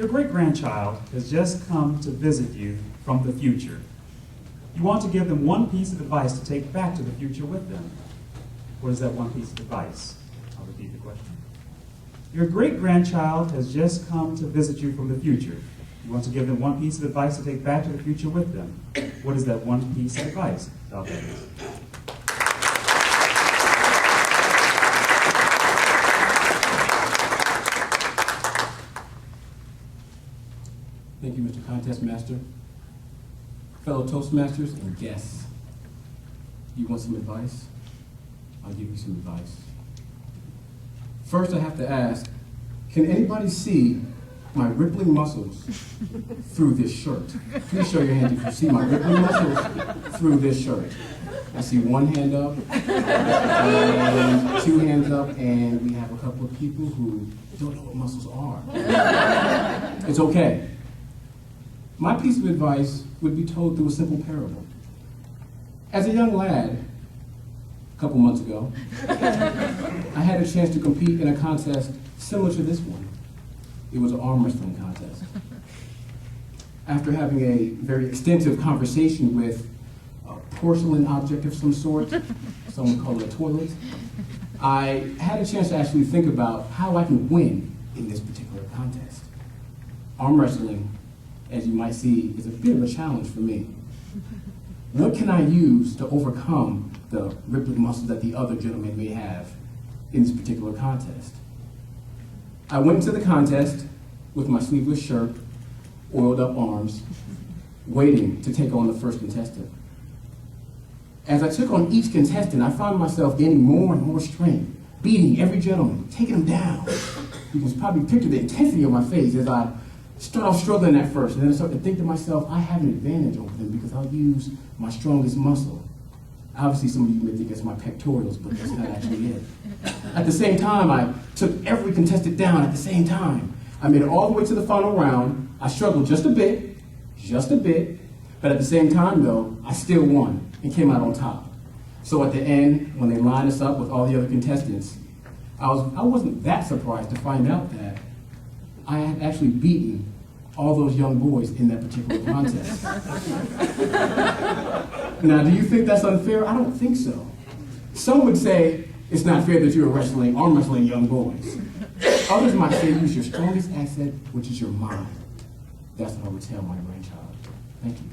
Your great-grandchild has just come to visit you from the future. You want to give them one piece of advice to take back to the future with them. What is that one piece of advice? I'll repeat the question. Your great-grandchild has just come to visit you from the future. You want to give them one piece of advice to take back to the future with them. What is that one piece of advice? Dauv. Thank you, Mr. Contest Master. Fellow Toastmasters and guests, you want some advice? I'll give you some advice. First, I have to ask, can anybody see my rippling muscles through this shirt? Please show your hand if you see my rippling muscles through this shirt. I see one hand up, and two hands up, and we have a couple of people who don't know what muscles are. It's okay. My piece of advice would be told through a simple parable. As a young lad, a couple months ago, I had a chance to compete in a contest similar to this one. It was an arm wrestling contest. After having a very extensive conversation with a porcelain object of some sort, some would call it a toilet, I had a chance to actually think about how I can win in this particular contest. Arm wrestling, as you might see, is a bit of a challenge for me. What can I use to overcome the rippling muscles that the other gentlemen may have in this particular contest? I went to the contest with my sleeveless shirt, oiled up arms, waiting to take on the first contestant. As I took on each contestant, I found myself gaining more and more strength, beating every gentleman, taking them down. You can probably picture the intensity of my face as I start off struggling at first, and then I start to think to myself, I have an advantage over them because I'll use my strongest muscle. Obviously, some of you may think it's my pectorals, but that's not actually it. At the same time, I took every contestant down at the same time. I made it all the way to the final round. I struggled just a bit, but at the same time, though, I still won and came out on top. So at the end, when they lined us up with all the other contestants, I wasn't that surprised to find out that I had actually beaten all those young boys in that particular contest. Now, do you think that's unfair? I don't think so. Some would say it's not fair that you're arm wrestling young boys. Others might say use your strongest asset, which is your mind. That's what I would tell my grandchild. Thank you.